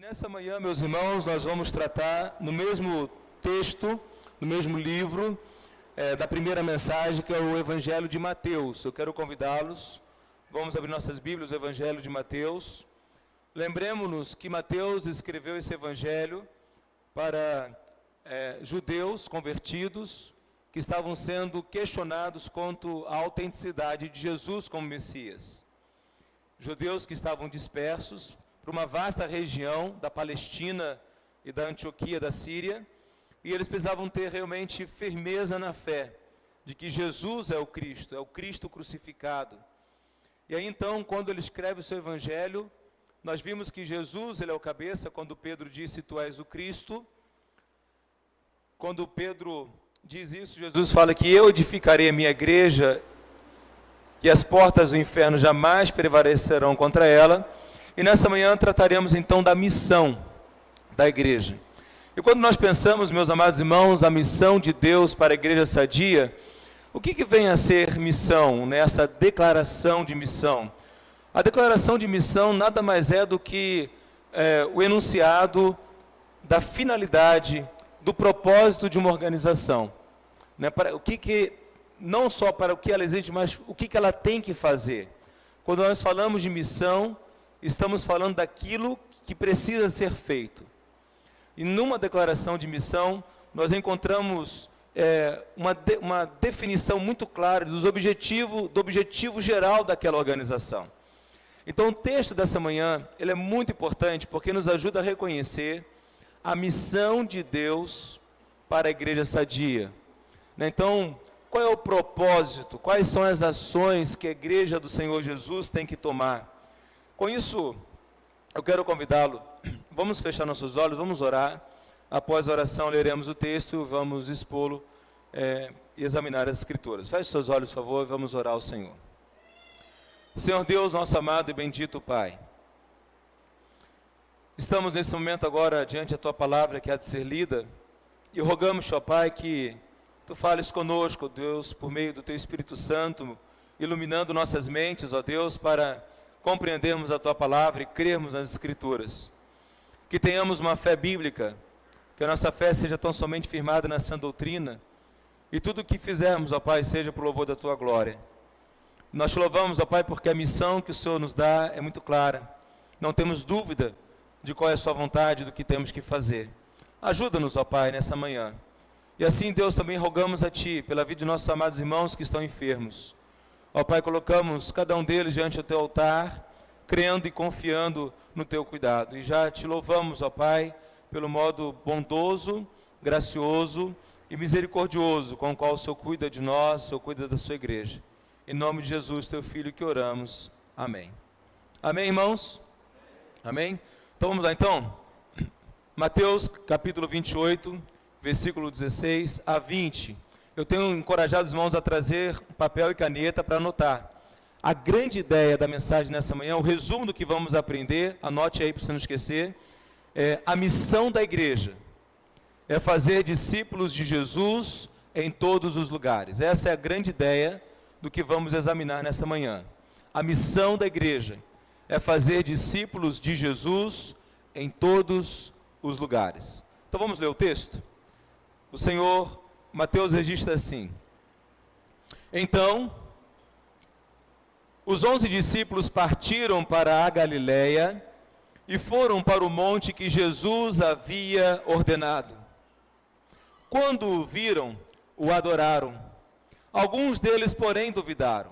Nessa manhã, meus irmãos, nós vamos tratar no mesmo texto, no mesmo livro, da primeira mensagem, que é o Evangelho de Mateus. Eu quero convidá-los, vamos abrir nossas Bíblias, o Evangelho de Mateus. Lembremos-nos que Mateus escreveu esse Evangelho para judeus convertidos, que estavam sendo questionados quanto à autenticidade de Jesus como Messias. Judeus que estavam dispersos para uma vasta região da Palestina e da Antioquia da Síria, e eles precisavam ter realmente firmeza na fé, de que Jesus é o Cristo crucificado. E aí então, quando ele escreve o seu Evangelho, nós vimos que Jesus, ele é o cabeça, quando Pedro disse, tu és o Cristo. Quando Pedro diz isso, Jesus fala que eu edificarei a minha igreja, e as portas do inferno jamais prevalecerão contra ela. E nessa manhã trataremos então da missão da igreja. E quando nós pensamos, meus amados irmãos, a missão de Deus para a igreja sadia, o que vem a ser missão, né? Essa declaração de missão? A declaração de missão nada mais é do que o enunciado da finalidade, do propósito de uma organização. Né? Para, não só para o que ela exige, mas o que ela tem que fazer. Quando nós falamos de missão, estamos falando daquilo que precisa ser feito. E numa declaração de missão, nós encontramos uma definição muito clara do objetivo geral daquela organização. Então o texto dessa manhã, ele é muito importante, porque nos ajuda a reconhecer a missão de Deus para a igreja sadia. Então, qual é o propósito? Quais são as ações que a igreja do Senhor Jesus tem que tomar? Com isso, eu quero convidá-lo, vamos fechar nossos olhos, vamos orar. Após a oração, leremos o texto, vamos expô-lo e examinar as Escrituras. Feche seus olhos, por favor, e vamos orar ao Senhor. Senhor Deus, nosso amado e bendito Pai, estamos nesse momento agora diante da Tua palavra que há de ser lida, e rogamos, ó Pai, que Tu fales conosco, Deus, por meio do Teu Espírito Santo, iluminando nossas mentes, ó Deus, para compreendermos a Tua palavra e crermos nas Escrituras. Que tenhamos uma fé bíblica, que a nossa fé seja tão somente firmada na sã doutrina, e tudo o que fizermos, ó Pai, seja para o louvor da Tua glória. Nós te louvamos, ó Pai, porque a missão que o Senhor nos dá é muito clara. Não temos dúvida de qual é a Sua vontade, do que temos que fazer. Ajuda-nos, ó Pai, nessa manhã. E assim, Deus, também rogamos a Ti, pela vida de nossos amados irmãos que estão enfermos. Ó Pai, colocamos cada um deles diante do Teu altar, crendo e confiando no Teu cuidado. E já Te louvamos, ó Pai, pelo modo bondoso, gracioso e misericordioso com o qual o Senhor cuida de nós, o Senhor cuida da Sua igreja. Em nome de Jesus, Teu Filho, que oramos. Amém. Amém, irmãos? Amém? Então vamos lá, então. Mateus, capítulo 28, versículo 16 a 20. Eu tenho encorajado os irmãos a trazer papel e caneta para anotar. A grande ideia da mensagem nessa manhã, o resumo do que vamos aprender, anote aí para você não esquecer, é a missão da igreja. É fazer discípulos de Jesus em todos os lugares. Essa é a grande ideia do que vamos examinar nessa manhã. A missão da igreja é fazer discípulos de Jesus em todos os lugares. Então vamos ler o texto? O Senhor, Mateus registra assim: Então, os 11 discípulos partiram para a Galileia e foram para o monte que Jesus havia ordenado. Quando o viram, o adoraram. Alguns deles, porém, duvidaram.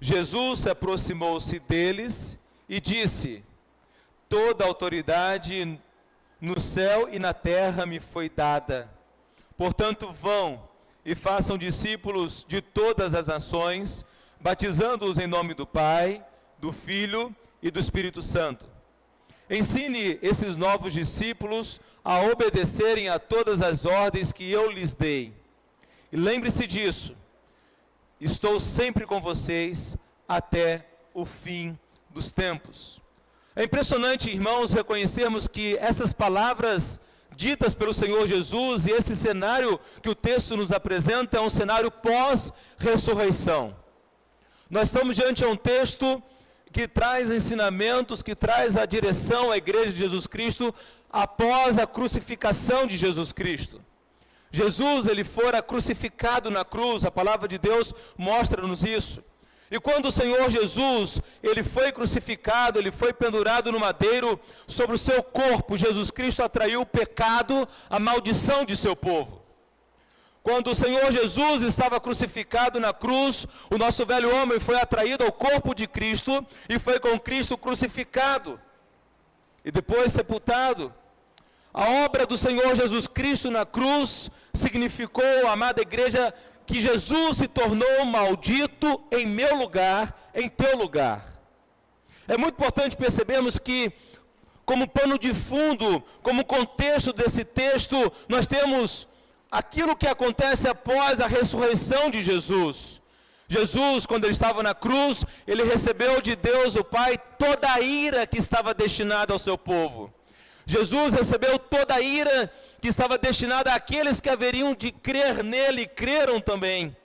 Jesus se aproximou-se deles e disse: Toda a autoridade no céu e na terra me foi dada. Portanto, vão e façam discípulos de todas as nações, batizando-os em nome do Pai, do Filho e do Espírito Santo. Ensine esses novos discípulos a obedecerem a todas as ordens que eu lhes dei. E lembre-se disso, estou sempre com vocês até o fim dos tempos. É impressionante, irmãos, reconhecermos que essas palavras ditas pelo Senhor Jesus e esse cenário que o texto nos apresenta é um cenário pós-ressurreição. Nós estamos diante de um texto que traz ensinamentos, que traz a direção à igreja de Jesus Cristo após a crucificação de Jesus Cristo. Jesus, ele fora crucificado na cruz, a palavra de Deus mostra-nos isso. E quando o Senhor Jesus, ele foi crucificado, ele foi pendurado no madeiro, sobre o seu corpo, Jesus Cristo atraiu o pecado, a maldição de seu povo. Quando o Senhor Jesus estava crucificado na cruz, o nosso velho homem foi atraído ao corpo de Cristo e foi com Cristo crucificado e depois sepultado. A obra do Senhor Jesus Cristo na cruz significou, amada igreja, que Jesus se tornou maldito em meu lugar, em teu lugar. É muito importante percebermos que, como pano de fundo, como contexto desse texto, nós temos aquilo que acontece após a ressurreição de Jesus. Jesus, quando ele estava na cruz, ele recebeu de Deus o Pai toda a ira que estava destinada ao seu povo. Jesus recebeu toda a ira que estava destinada àqueles que haveriam de crer nele e creram também.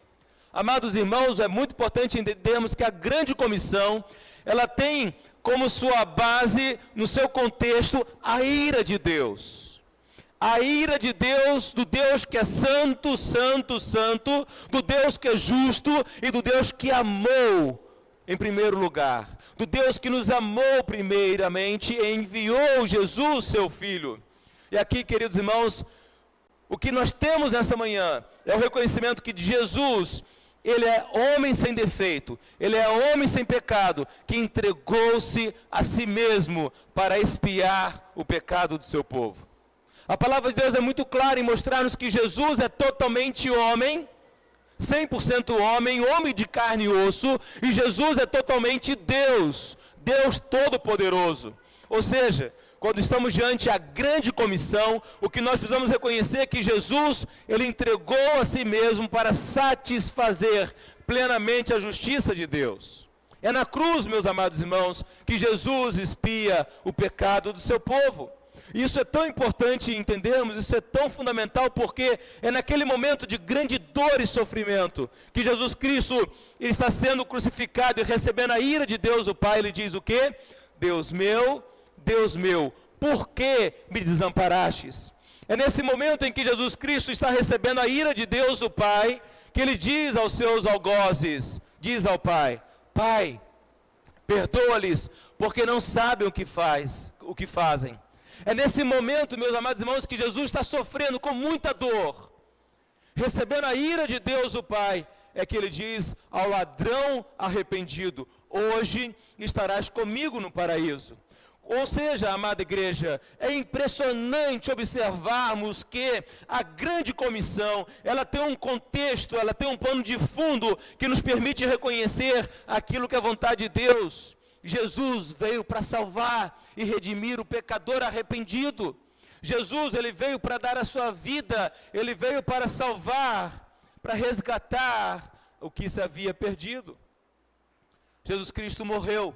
Amados irmãos, é muito importante entendermos que a grande comissão, ela tem como sua base, no seu contexto, a ira de Deus. A ira de Deus, do Deus que é santo, santo, santo, do Deus que é justo e do Deus que amou em primeiro lugar. Do Deus que nos amou primeiramente e enviou Jesus, seu Filho. E aqui, queridos irmãos, o que nós temos nessa manhã é o reconhecimento que Jesus, ele é homem sem defeito, ele é homem sem pecado, que entregou-se a si mesmo para expiar o pecado do seu povo. A palavra de Deus é muito clara em mostrar-nos que Jesus é totalmente homem, 100% homem, homem de carne e osso, e Jesus é totalmente Deus, Deus Todo-Poderoso. Ou seja, quando estamos diante a grande comissão, o que nós precisamos reconhecer é que Jesus, ele entregou a si mesmo para satisfazer plenamente a justiça de Deus. É na cruz, meus amados irmãos, que Jesus expia o pecado do seu povo. Isso é tão importante entendermos, isso é tão fundamental, porque é naquele momento de grande dor e sofrimento, que Jesus Cristo está sendo crucificado e recebendo a ira de Deus o Pai. Ele diz o quê? Deus meu, por que me desamparastes? É nesse momento em que Jesus Cristo está recebendo a ira de Deus o Pai, que ele diz aos seus algozes, diz ao Pai, Pai, perdoa-lhes, porque não sabem o que fazem. É nesse momento, meus amados irmãos, que Jesus está sofrendo com muita dor, recebendo a ira de Deus o Pai, é que ele diz ao ladrão arrependido, hoje estarás comigo no paraíso. Ou seja, amada igreja, é impressionante observarmos que a grande comissão, ela tem um contexto, ela tem um pano de fundo que nos permite reconhecer aquilo que é a vontade de Deus. Jesus veio para salvar e redimir o pecador arrependido. Jesus, ele veio para dar a sua vida, ele veio para salvar, para resgatar o que se havia perdido. Jesus Cristo morreu,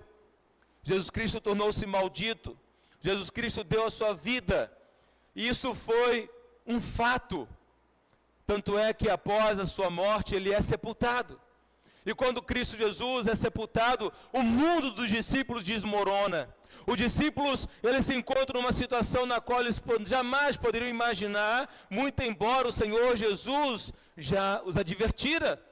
Jesus Cristo tornou-se maldito, Jesus Cristo deu a sua vida, e isto foi um fato. Tanto é que após a sua morte ele é sepultado. E quando Cristo Jesus é sepultado, o mundo dos discípulos desmorona. Os discípulos, eles se encontram numa situação na qual eles jamais poderiam imaginar, muito embora o Senhor Jesus já os advertira.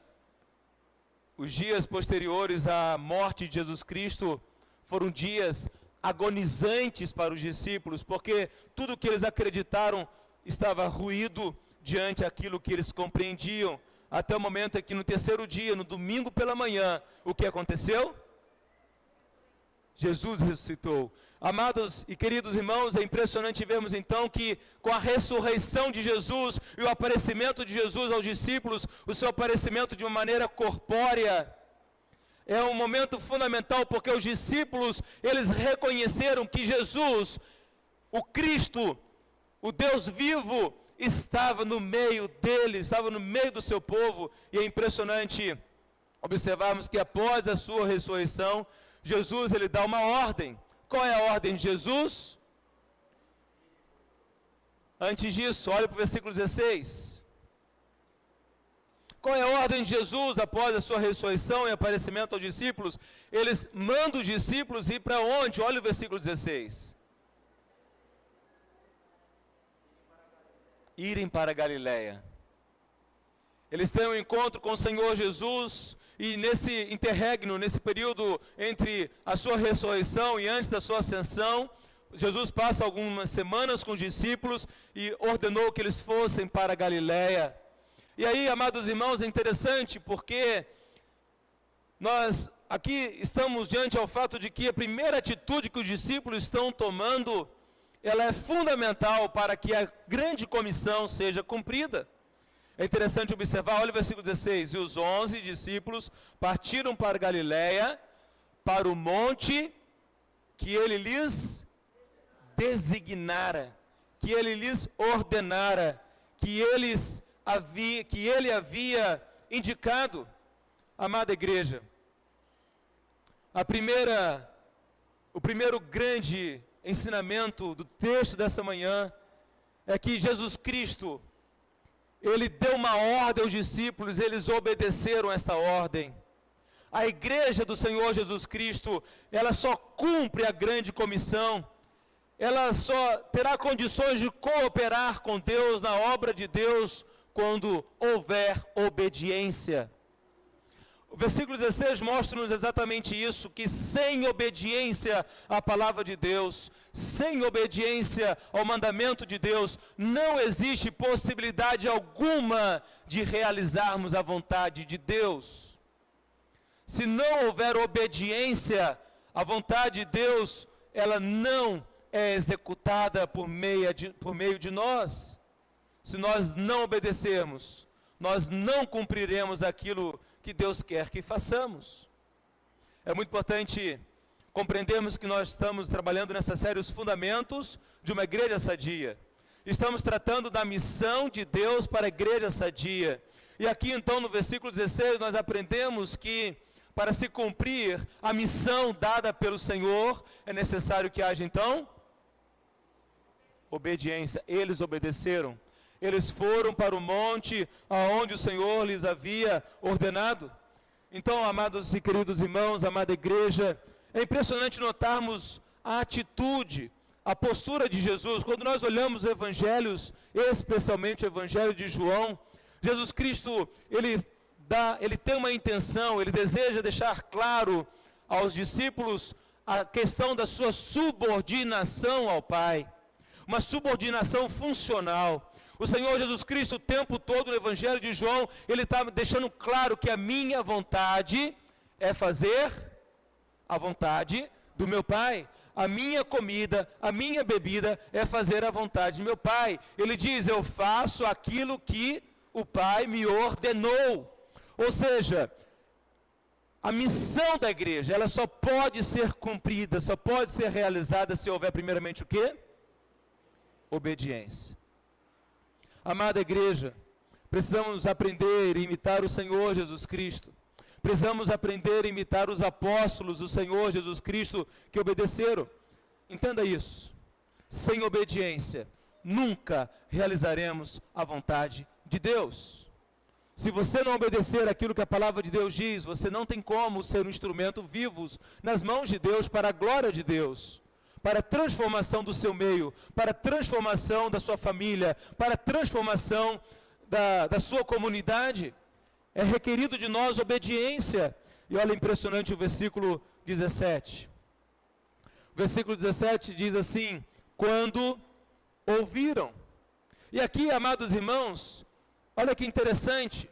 Os dias posteriores à morte de Jesus Cristo foram dias agonizantes para os discípulos, porque tudo que eles acreditaram estava ruído diante daquilo que eles compreendiam. Até o momento em que no terceiro dia, no domingo pela manhã, o que aconteceu? Jesus ressuscitou. Amados e queridos irmãos, é impressionante vermos então que com a ressurreição de Jesus e o aparecimento de Jesus aos discípulos, o seu aparecimento de uma maneira corpórea, é um momento fundamental, porque os discípulos, eles reconheceram que Jesus, o Cristo, o Deus vivo, estava no meio deles, estava no meio do seu povo. E é impressionante observarmos que após a sua ressurreição, Jesus, ele dá uma ordem. Qual é a ordem de Jesus? Antes disso, olha para o versículo 16. Qual é a ordem de Jesus após a sua ressurreição e aparecimento aos discípulos? Eles mandam os discípulos ir para onde? Olha o versículo 16. Irem para Galiléia. Eles têm um encontro com o Senhor Jesus, e nesse interregno, nesse período entre a sua ressurreição e antes da sua ascensão, Jesus passa algumas semanas com os discípulos e ordenou que eles fossem para Galiléia. E aí, amados irmãos, é interessante porque nós aqui estamos diante ao fato de que a primeira atitude que os discípulos estão tomando, ela é fundamental para que a grande comissão seja cumprida. É interessante observar, olha o versículo 16, e os 11 discípulos partiram para Galiléia, para o monte que ele lhes designara, que ele lhes ordenara, que ele havia indicado. Amada igreja, o primeiro grande ensinamento do texto dessa manhã é que Jesus Cristo, ele deu uma ordem aos discípulos, eles obedeceram esta ordem. A igreja do Senhor Jesus Cristo, ela só cumpre a grande comissão, ela só terá condições de cooperar com Deus, na obra de Deus, quando houver obediência. O versículo 16 mostra-nos exatamente isso, que sem obediência à palavra de Deus, sem obediência ao mandamento de Deus, não existe possibilidade alguma de realizarmos a vontade de Deus. Se não houver obediência à vontade de Deus, ela não é executada por meio de nós. Se nós não obedecermos, nós não cumpriremos aquilo que Deus quer que façamos. É muito importante compreendermos que nós estamos trabalhando nessa série Os Fundamentos de uma Igreja Sadia. Estamos tratando da missão de Deus para a Igreja Sadia. E aqui então no versículo 16 nós aprendemos que para se cumprir a missão dada pelo Senhor, é necessário que haja então obediência. Eles obedeceram. Eles foram para o monte aonde o Senhor lhes havia ordenado. Então, amados e queridos irmãos, amada igreja, é impressionante notarmos a atitude, a postura de Jesus. Quando nós olhamos os evangelhos, especialmente o evangelho de João, Jesus Cristo, ele tem uma intenção, ele deseja deixar claro aos discípulos a questão da sua subordinação ao Pai. Uma subordinação funcional. O Senhor Jesus Cristo, o tempo todo no Evangelho de João, ele está deixando claro que a minha vontade é fazer a vontade do meu Pai. A minha comida, a minha bebida é fazer a vontade do meu Pai. Ele diz, eu faço aquilo que o Pai me ordenou. Ou seja, a missão da igreja, ela só pode ser cumprida, só pode ser realizada se houver primeiramente o quê? Obediência. Amada igreja, precisamos aprender a imitar o Senhor Jesus Cristo. Precisamos aprender a imitar os apóstolos do Senhor Jesus Cristo que obedeceram. Entenda isso. Sem obediência, nunca realizaremos a vontade de Deus. Se você não obedecer aquilo que a palavra de Deus diz, você não tem como ser um instrumento vivo nas mãos de Deus para a glória de Deus. Para a transformação do seu meio, para a transformação da sua família, para a transformação da sua comunidade. É requerido de nós obediência. E olha, impressionante o versículo 17. O versículo 17 diz assim, quando ouviram. E aqui, amados irmãos, olha que interessante.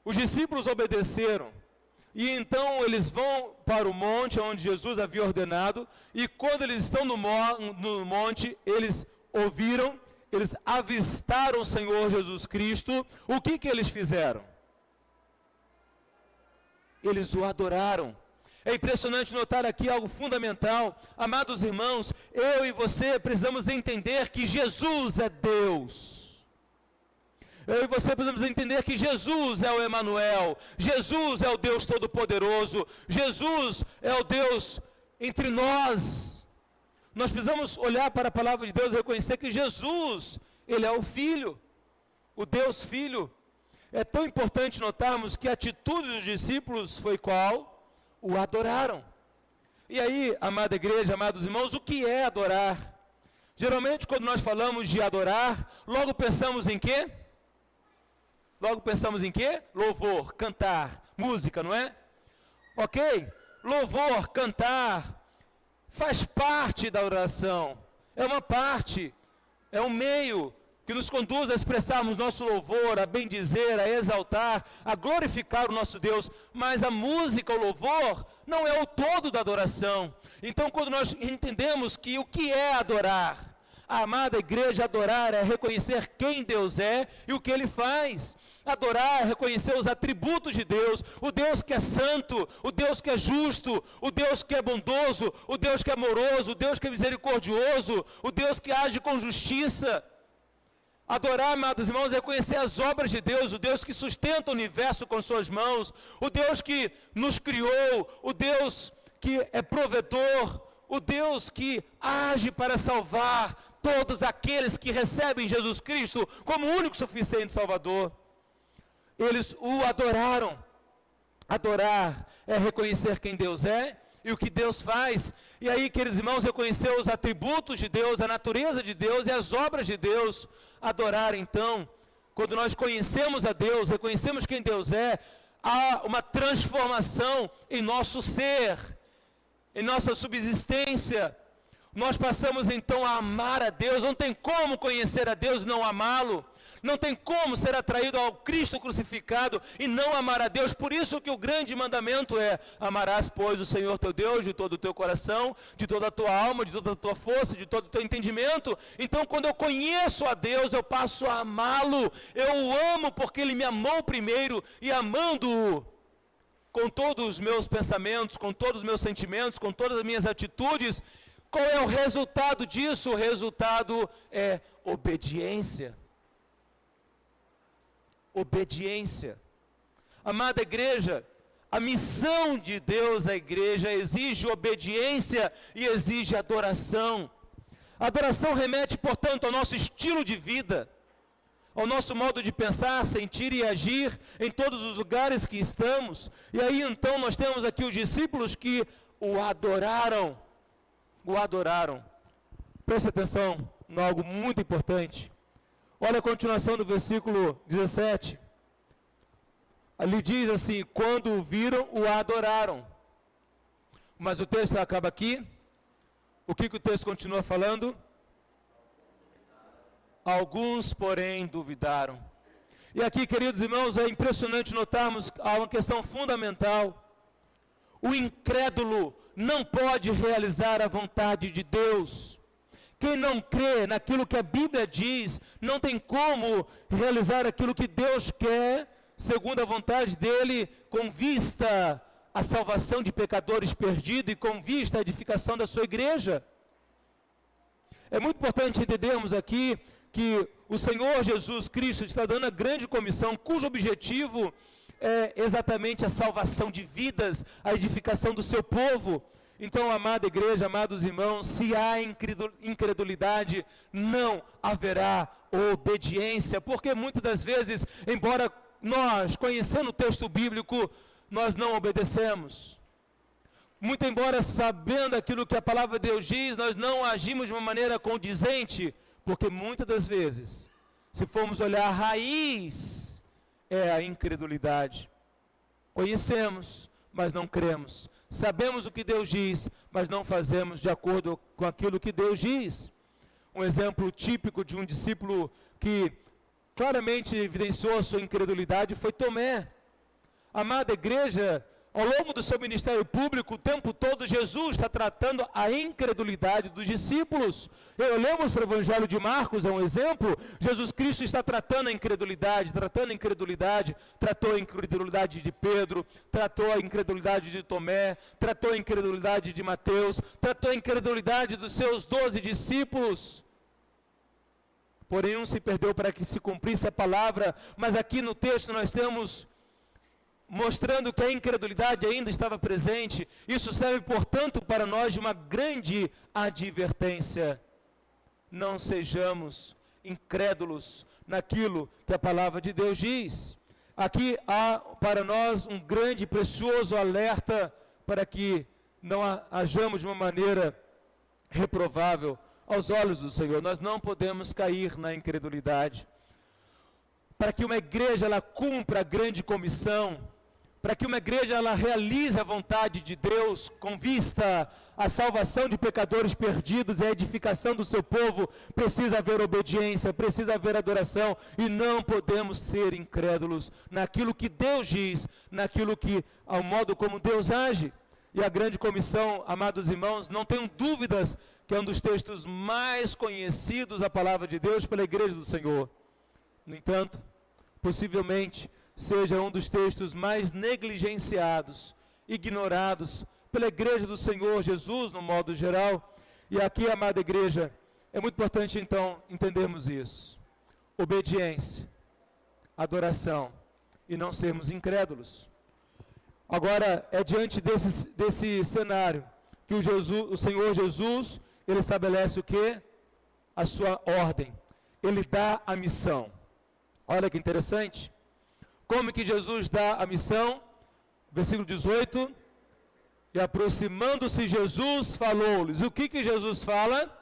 Os discípulos obedeceram. E então eles vão para o monte onde Jesus havia ordenado, e quando eles estão no monte, eles ouviram, eles avistaram o Senhor Jesus Cristo. O que eles fizeram? Eles o adoraram. É impressionante notar aqui algo fundamental. Amados irmãos, eu e você precisamos entender que Jesus é Deus. Eu e você precisamos entender que Jesus é o Emanuel, Jesus é o Deus Todo-Poderoso, Jesus é o Deus entre nós. Nós precisamos olhar para a palavra de Deus e reconhecer que Jesus, Ele é o Filho, o Deus Filho. é tão importante notarmos que a atitude dos discípulos foi qual? O adoraram. E aí, amada igreja, amados irmãos, o que é adorar? Geralmente, quando nós falamos de adorar, logo pensamos em quê? Logo pensamos em quê? Louvor, cantar, música, não é? Ok? Louvor, cantar, faz parte da oração. É uma parte, é um meio que nos conduz a expressarmos nosso louvor, a bendizer, a exaltar, a glorificar o nosso Deus. Mas a música, o louvor, não é o todo da adoração. Então, quando nós entendemos que o que é adorar, a amada igreja, adorar é reconhecer quem Deus é e o que Ele faz. Adorar é reconhecer os atributos de Deus, o Deus que é santo, o Deus que é justo, o Deus que é bondoso, o Deus que é amoroso, o Deus que é misericordioso, o Deus que age com justiça. Adorar, amados irmãos, é conhecer as obras de Deus, o Deus que sustenta o universo com suas mãos, o Deus que nos criou, o Deus que é provedor, o Deus que age para salvar todos aqueles que recebem Jesus Cristo como o único suficiente Salvador. Eles o adoraram. Adorar é reconhecer quem Deus é e o que Deus faz. E aí, queridos irmãos, reconhecer os atributos de Deus, a natureza de Deus e as obras de Deus. Adorar, então, quando nós conhecemos a Deus, reconhecemos quem Deus é, há uma transformação em nosso ser, em nossa subsistência. Nós passamos então a amar a Deus. Não tem como conhecer a Deus e não amá-lo. Não tem como ser atraído ao Cristo crucificado e não amar a Deus. Por isso que o grande mandamento é: amarás, pois, o Senhor teu Deus de todo o teu coração, de toda a tua alma, de toda a tua força, de todo o teu entendimento. Então, quando eu conheço a Deus, eu passo a amá-lo. Eu o amo porque Ele me amou primeiro, e amando-o com todos os meus pensamentos, com todos os meus sentimentos, com todas as minhas atitudes, qual é o resultado disso? O resultado é obediência. Obediência. Amada igreja, a missão de Deus à igreja exige obediência e exige adoração. A adoração remete, portanto, ao nosso estilo de vida, ao nosso modo de pensar, sentir e agir em todos os lugares que estamos. E aí então nós temos aqui os discípulos que o adoraram. O adoraram. Preste atenção em algo muito importante. Olha a continuação do versículo 17. Ali diz assim: quando o viram, o adoraram. Mas o texto acaba aqui. O que o texto continua falando? Alguns, porém, duvidaram. E aqui, queridos irmãos, é impressionante notarmos uma questão fundamental. O incrédulo não pode realizar a vontade de Deus. Quem não crê naquilo que a Bíblia diz, não tem como realizar aquilo que Deus quer, segundo a vontade dEle, com vista à salvação de pecadores perdidos e com vista à edificação da sua igreja. É muito importante entendermos aqui que o Senhor Jesus Cristo está dando a grande comissão, cujo objetivo é exatamente a salvação de vidas, a edificação do seu povo. Então, amada igreja, amados irmãos, se há incredulidade, não haverá obediência, porque muitas das vezes, embora nós, conhecendo o texto bíblico, nós não obedecemos. Muito embora sabendo aquilo que a palavra de Deus diz, nós não agimos de uma maneira condizente, porque muitas das vezes, se formos olhar a raiz, é a incredulidade. Conhecemos, mas não cremos. Sabemos o que Deus diz, mas não fazemos de acordo com aquilo que Deus diz. Um exemplo típico de um discípulo que claramente evidenciou a sua incredulidade foi Tomé. Amada igreja, ao longo do seu ministério público, o tempo todo, Jesus está tratando a incredulidade dos discípulos. Olhamos para o Evangelho de Marcos, é um exemplo. Jesus Cristo está tratando a incredulidade, tratou a incredulidade de Pedro, tratou a incredulidade de Tomé, tratou a incredulidade de Mateus, tratou a incredulidade dos seus 12 discípulos. Porém, um se perdeu para que se cumprisse a palavra, mas aqui no texto nós temos mostrando que a incredulidade ainda estava presente. Isso serve, portanto, para nós de uma grande advertência. Não sejamos incrédulos naquilo que a palavra de Deus diz. Aqui há para nós um grande e precioso alerta para que não hajamos de uma maneira reprovável aos olhos do Senhor. Nós não podemos cair na incredulidade. Para que uma igreja ela cumpra a grande comissão, para que uma igreja ela realize a vontade de Deus com vista à salvação de pecadores perdidos e à edificação do seu povo, precisa haver obediência, precisa haver adoração, e não podemos ser incrédulos naquilo que Deus diz, naquilo que, ao modo como Deus age. E a grande comissão, amados irmãos, não tenham dúvidas que é um dos textos mais conhecidos da palavra de Deus pela igreja do Senhor. No entanto, possivelmente seja um dos textos mais negligenciados, ignorados pela igreja do Senhor Jesus, no modo geral. E aqui, amada igreja, é muito importante então entendermos isso. Obediência, adoração e não sermos incrédulos. Agora, é diante desse cenário que o Senhor Jesus, ele estabelece o quê? A sua ordem. Ele dá a missão. Olha que interessante. Como que Jesus dá a missão? Versículo 18. E aproximando-se Jesus, falou-lhes. O que Jesus fala?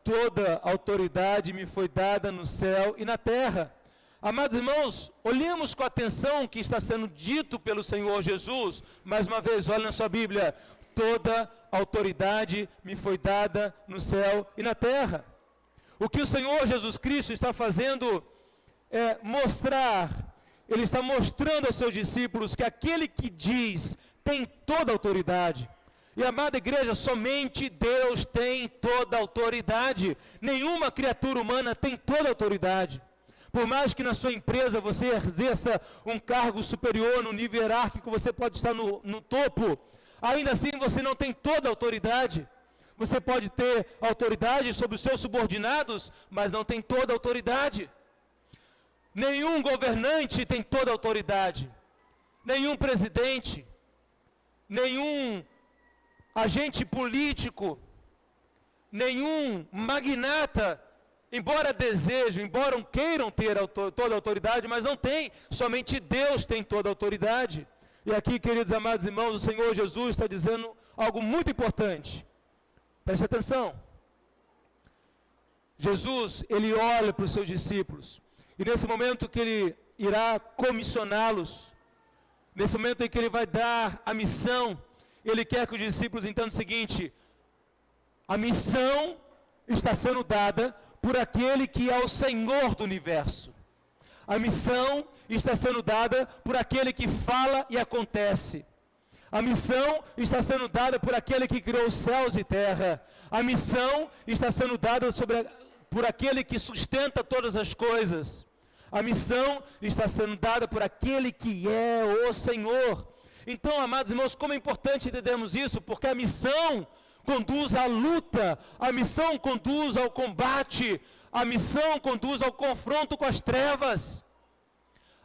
Toda autoridade me foi dada no céu e na terra. Amados irmãos, olhemos com atenção o que está sendo dito pelo Senhor Jesus. Mais uma vez, olha na sua Bíblia. Toda autoridade me foi dada no céu e na terra. O que o Senhor Jesus Cristo está fazendo é mostrar, ele está mostrando aos seus discípulos que aquele que diz tem toda a autoridade. E, amada igreja, somente Deus tem toda a autoridade. Nenhuma criatura humana tem toda a autoridade. Por mais que na sua empresa você exerça um cargo superior, no nível hierárquico, você pode estar no topo, ainda assim você não tem toda a autoridade. Você pode ter autoridade sobre os seus subordinados, mas não tem toda a autoridade. Nenhum governante tem toda a autoridade. Nenhum presidente, nenhum agente político, nenhum magnata, embora desejem, embora queiram ter toda a autoridade, mas não tem, somente Deus tem toda a autoridade. E aqui, queridos amados irmãos, o Senhor Jesus está dizendo algo muito importante. Preste atenção. Jesus, ele olha para os seus discípulos, e nesse momento que ele irá comissioná-los, nesse momento em que ele vai dar a missão, ele quer que os discípulos entendam o seguinte: a missão está sendo dada por aquele que é o Senhor do universo. A missão está sendo dada por aquele que fala e acontece. A missão está sendo dada por aquele que criou os céus e terra. A missão está sendo dada por aquele que sustenta todas as coisas. A missão está sendo dada por aquele que é o Senhor. Então, amados irmãos, como é importante entendermos isso, porque a missão conduz à luta, a missão conduz ao combate, a missão conduz ao confronto com as trevas.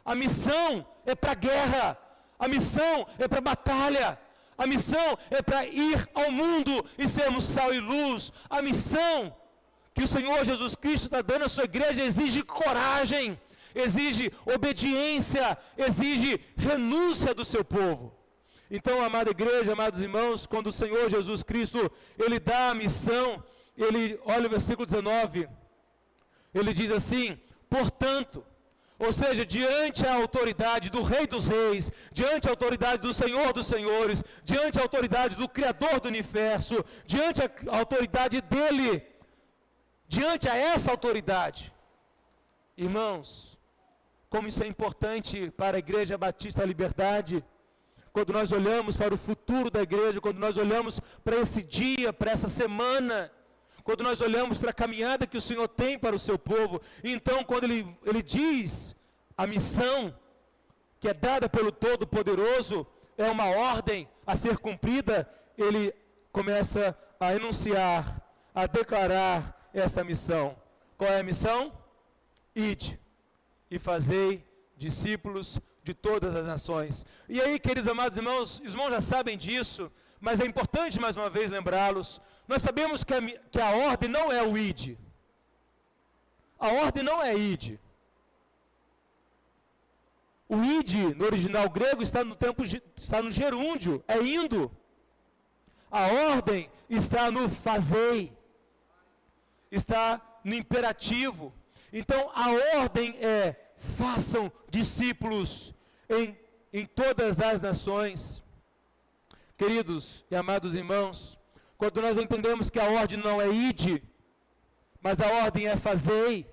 A missão é para a guerra, a missão é para a batalha, a missão é para ir ao mundo e sermos sal e luz. A missão que o Senhor Jesus Cristo está dando à sua igreja exige coragem, exige obediência, exige renúncia do seu povo. Então, amada igreja, amados irmãos, quando o Senhor Jesus Cristo, ele dá a missão, ele, olha o versículo 19, ele diz assim: portanto, ou seja, diante a autoridade do Rei dos Reis, diante a autoridade do Senhor dos Senhores, diante a autoridade do Criador do Universo, diante a autoridade dele, diante a essa autoridade, irmãos, como isso é importante para a Igreja Batista Liberdade, quando nós olhamos para o futuro da igreja, quando nós olhamos para esse dia, para essa semana, quando nós olhamos para a caminhada que o Senhor tem para o seu povo, então quando ele diz a missão que é dada pelo Todo-Poderoso, é uma ordem a ser cumprida, ele começa a enunciar, a declarar essa missão. Qual é a missão? Ide e fazei discípulos de todas as nações. E aí, queridos amados irmãos, os irmãos já sabem disso, mas é importante mais uma vez lembrá-los. Nós sabemos que a ordem não é o ide. A ordem não é ide. O id, no original grego, está no gerúndio, é indo. A ordem está no fazei, está no imperativo. Então, a ordem é: façam discípulos em todas as nações. Queridos e amados irmãos, quando nós entendemos que a ordem não é ide, mas a ordem é fazei,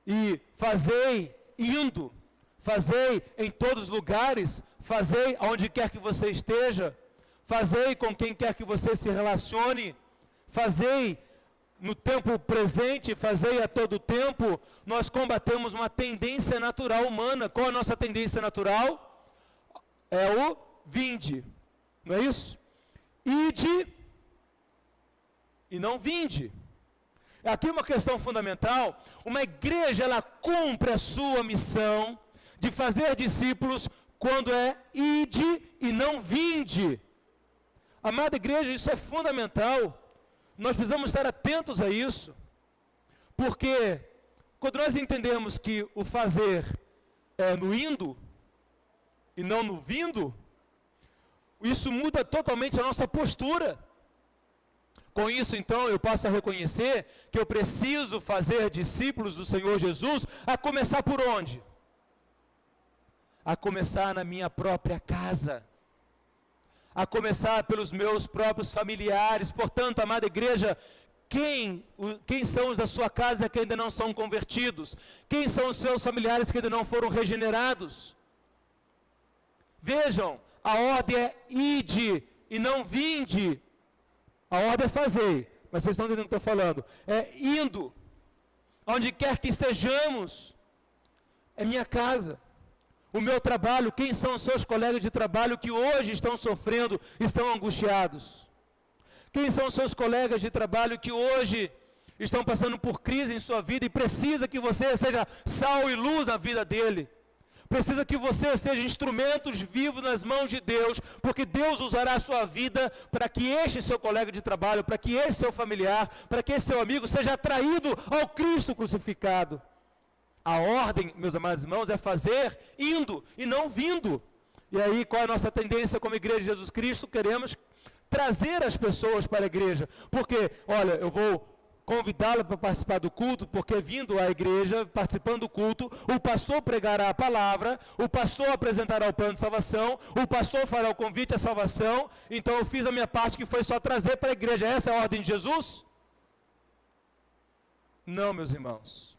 e fazei indo, fazei em todos os lugares, fazei aonde quer que você esteja, fazei com quem quer que você se relacione, fazei no tempo presente, fazei a todo tempo. Nós combatemos uma tendência natural humana. Qual a nossa tendência natural? É o vinde, não é isso? Ide e não vinde. Aqui uma questão fundamental: uma igreja, ela cumpre a sua missão de fazer discípulos quando é ide e não vinde. Amada igreja, isso é fundamental. Nós precisamos estar atentos a isso, porque quando nós entendemos que o fazer é no indo e não no vindo, isso muda totalmente a nossa postura. Com isso, então, eu passo a reconhecer que eu preciso fazer discípulos do Senhor Jesus, a começar por onde? A começar na minha própria casa, a começar pelos meus próprios familiares. Portanto, amada igreja, quem são os da sua casa que ainda não são convertidos? Quem são os seus familiares que ainda não foram regenerados? Vejam, a ordem é ide e não vinde. A ordem é fazer, mas vocês estão entendendo o que eu estou falando. É indo, onde quer que estejamos. É minha casa, o meu trabalho. Quem são os seus colegas de trabalho que hoje estão sofrendo, estão angustiados? Quem são os seus colegas de trabalho que hoje estão passando por crise em sua vida e precisa que você seja sal e luz na vida dele? Precisa que você seja instrumentos vivos nas mãos de Deus, porque Deus usará a sua vida para que este seu colega de trabalho, para que esse seu familiar, para que esse seu amigo seja atraído ao Cristo crucificado. A ordem, meus amados irmãos, é fazer indo e não vindo. E aí, qual é a nossa tendência como igreja de Jesus Cristo? Queremos trazer as pessoas para a igreja, porque, olha, eu vou convidá-la para participar do culto, porque vindo à igreja, participando do culto, o pastor pregará a palavra, o pastor apresentará o plano de salvação, o pastor fará o convite à salvação. Então eu fiz a minha parte, que foi só trazer para a igreja. Essa é a ordem de Jesus? Não, meus irmãos.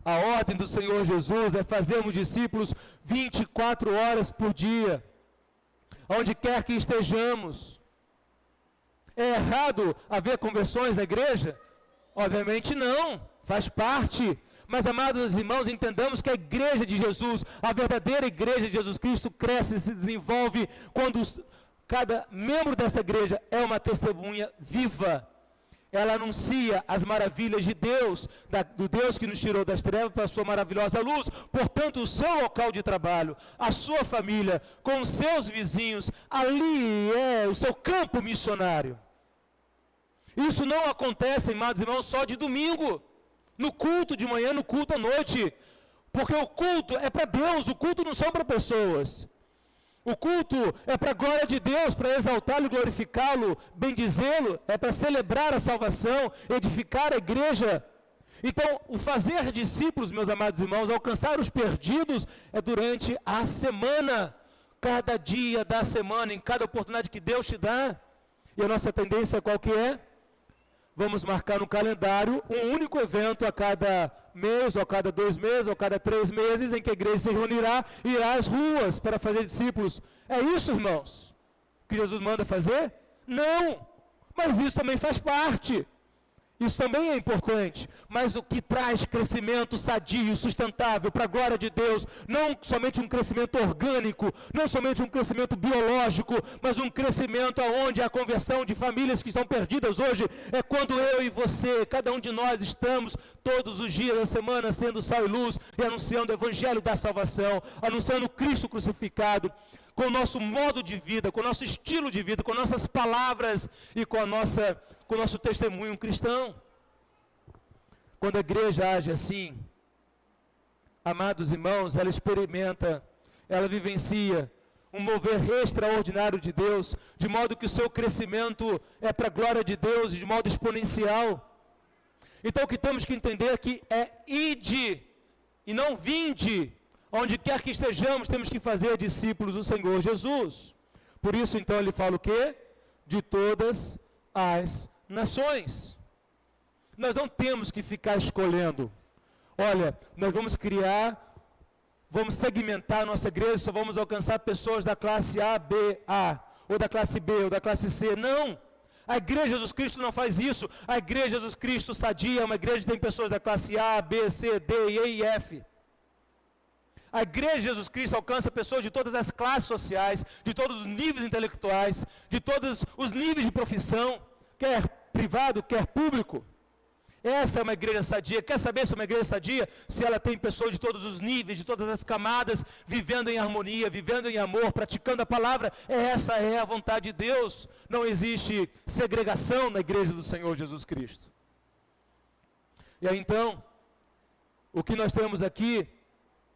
A ordem do Senhor Jesus é fazermos discípulos 24 horas por dia, onde quer que estejamos. É errado haver conversões na igreja? Obviamente não, faz parte. Mas, amados irmãos, entendamos que a igreja de Jesus, a verdadeira igreja de Jesus Cristo, cresce e se desenvolve quando cada membro desta igreja é uma testemunha viva. Ela anuncia as maravilhas de Deus, do Deus que nos tirou das trevas para a sua maravilhosa luz. Portanto, o seu local de trabalho, a sua família, com os seus vizinhos, ali é o seu campo missionário. Isso não acontece, amados irmãos, só de domingo, no culto de manhã, no culto à noite, porque o culto é para Deus, o culto não são para pessoas. O culto é para a glória de Deus, para exaltá-lo, glorificá-lo, bendizê-lo, é para celebrar a salvação, edificar a igreja. Então, o fazer discípulos, meus amados irmãos, alcançar os perdidos, é durante a semana, cada dia da semana, em cada oportunidade que Deus te dá. E a nossa tendência qual que é? Vamos marcar no calendário um único evento a cada mês, ou a cada 2 meses, ou a cada 3 meses, em que a igreja se reunirá e irá às ruas para fazer discípulos. É isso, irmãos, que Jesus manda fazer? Não, mas isso também faz parte. Isso também é importante, mas o que traz crescimento sadio, sustentável, para a glória de Deus, não somente um crescimento orgânico, não somente um crescimento biológico, mas um crescimento aonde a conversão de famílias que estão perdidas hoje, é quando eu e você, cada um de nós, estamos todos os dias da semana sendo sal e luz, e anunciando o evangelho da salvação, anunciando Cristo crucificado, com o nosso modo de vida, com o nosso estilo de vida, com nossas palavras e com o nosso testemunho cristão. Quando a igreja age assim, amados irmãos, ela experimenta, ela vivencia um mover extraordinário de Deus, de modo que o seu crescimento é para a glória de Deus, de modo exponencial. Então o que temos que entender aqui é ide, e não vinde. Onde quer que estejamos, temos que fazer discípulos do Senhor Jesus. Por isso, então, ele fala o quê? De todas as nações. Nós não temos que ficar escolhendo. Olha, nós vamos vamos segmentar a nossa igreja, só vamos alcançar pessoas da classe A, B, A, ou da classe B, ou da classe C. Não! A Igreja Jesus Cristo não faz isso. A Igreja Jesus Cristo Sadia é uma igreja que tem pessoas da classe A, B, C, D, E e F. A Igreja Jesus Cristo alcança pessoas de todas as classes sociais, de todos os níveis intelectuais, de todos os níveis de profissão, quer privado, quer público. Essa é uma igreja sadia. Quer saber se é uma igreja sadia? Se ela tem pessoas de todos os níveis, de todas as camadas, vivendo em harmonia, vivendo em amor, praticando a palavra. Essa é a vontade de Deus. Não existe segregação na igreja do Senhor Jesus Cristo. E aí então, o que nós temos aqui,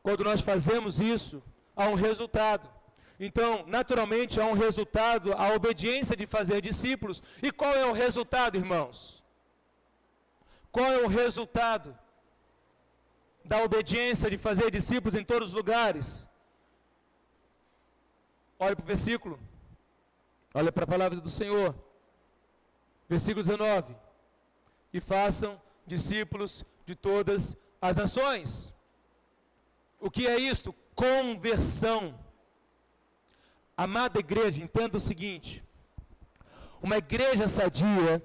quando nós fazemos isso, há um resultado. Então, naturalmente, há um resultado, a obediência de fazer discípulos. E qual é o resultado, irmãos? Qual é o resultado da obediência de fazer discípulos em todos os lugares? Olha para o versículo. Olha para a palavra do Senhor. Versículo 19. E façam discípulos de todas as nações. O que é isto? Conversão. Amada igreja, entenda o seguinte. Uma igreja sadia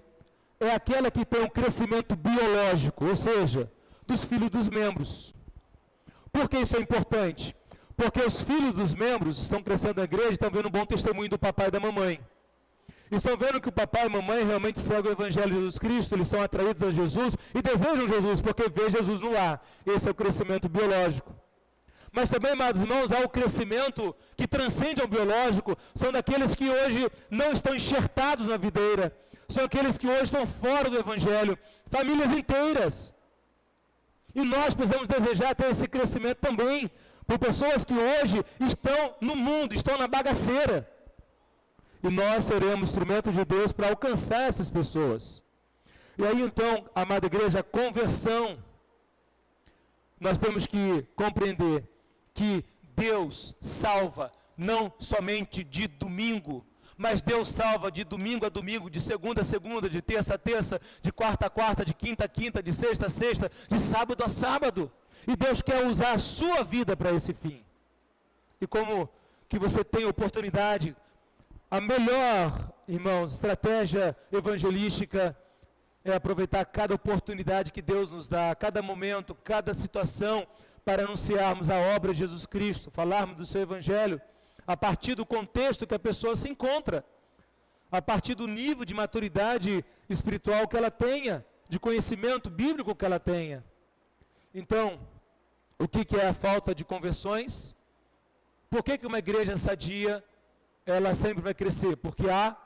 é aquela que tem um crescimento biológico, ou seja, dos filhos dos membros. Por que isso é importante? Porque os filhos dos membros estão crescendo na igreja, estão vendo um bom testemunho do papai e da mamãe. Estão vendo que o papai e a mamãe realmente seguem o Evangelho de Jesus Cristo, eles são atraídos a Jesus e desejam Jesus, porque vê Jesus no lar. Esse é o crescimento biológico. Mas também, amados irmãos, há o crescimento que transcende ao biológico, são daqueles que hoje não estão enxertados na videira, são aqueles que hoje estão fora do Evangelho, famílias inteiras. E nós precisamos desejar ter esse crescimento também, por pessoas que hoje estão no mundo, estão na bagaceira. E nós seremos instrumento de Deus para alcançar essas pessoas. E aí então, amada igreja, a conversão, nós temos que compreender que Deus salva não somente de domingo, mas Deus salva de domingo a domingo, de segunda a segunda, de terça a terça, de quarta a quarta, de quinta a quinta, de sexta a sexta, de sábado a sábado. E Deus quer usar a sua vida para esse fim. E como que você tem oportunidade, a melhor, irmãos, estratégia evangelística é aproveitar cada oportunidade que Deus nos dá, cada momento, cada situação, para anunciarmos a obra de Jesus Cristo, falarmos do seu Evangelho, a partir do contexto que a pessoa se encontra, a partir do nível de maturidade espiritual que ela tenha, de conhecimento bíblico que ela tenha. Então, o que é a falta de conversões? Por que uma igreja sadia, ela sempre vai crescer? Porque há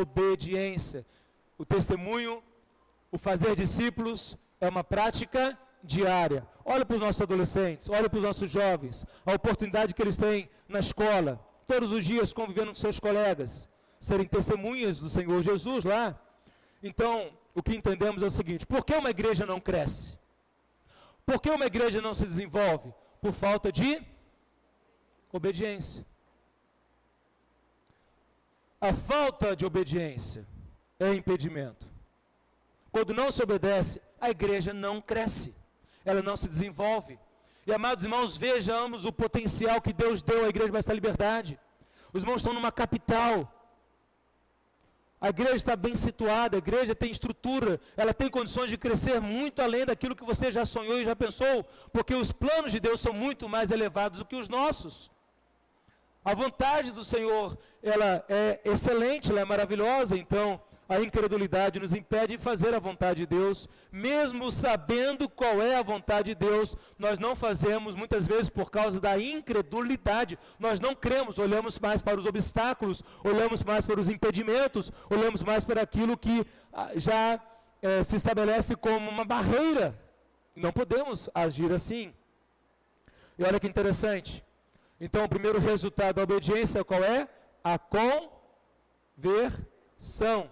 obediência. O testemunho, o fazer discípulos, é uma prática diária. Olha para os nossos adolescentes, olha para os nossos jovens, a oportunidade que eles têm na escola, todos os dias convivendo com seus colegas, serem testemunhas do Senhor Jesus lá. Então, o que entendemos é o seguinte: por que uma igreja não cresce? Por que uma igreja não se desenvolve? Por falta de obediência. A falta de obediência é impedimento. Quando não se obedece, a igreja não cresce, ela não se desenvolve. E, amados irmãos, vejamos o potencial que Deus deu à Igreja Batista da Liberdade. Os irmãos estão numa capital. A igreja está bem situada, a igreja tem estrutura, ela tem condições de crescer muito além daquilo que você já sonhou e já pensou, porque os planos de Deus são muito mais elevados do que os nossos. A vontade do Senhor, ela é excelente, ela é maravilhosa, então a incredulidade nos impede de fazer a vontade de Deus, mesmo sabendo qual é a vontade de Deus, nós não fazemos muitas vezes por causa da incredulidade, nós não cremos, olhamos mais para os obstáculos, olhamos mais para os impedimentos, olhamos mais para aquilo que já se estabelece como uma barreira, não podemos agir assim. E olha que interessante. Então, o primeiro resultado da obediência qual é? A conversão.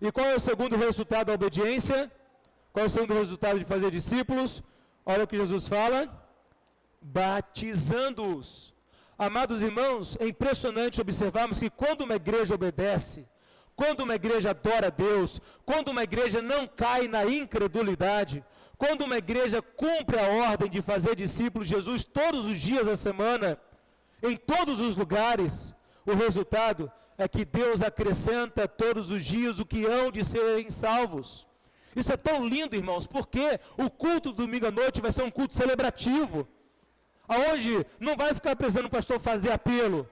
E qual é o segundo resultado da obediência? Qual é o segundo resultado de fazer discípulos? Olha o que Jesus fala. Batizando-os. Amados irmãos, é impressionante observarmos que quando uma igreja obedece, quando uma igreja adora a Deus, quando uma igreja não cai na incredulidade, quando uma igreja cumpre a ordem de fazer discípulos de Jesus todos os dias da semana, em todos os lugares, o resultado é que Deus acrescenta todos os dias o que hão de serem salvos. Isso é tão lindo, irmãos, porque o culto do domingo à noite vai ser um culto celebrativo, aonde não vai ficar precisando o pastor fazer apelo,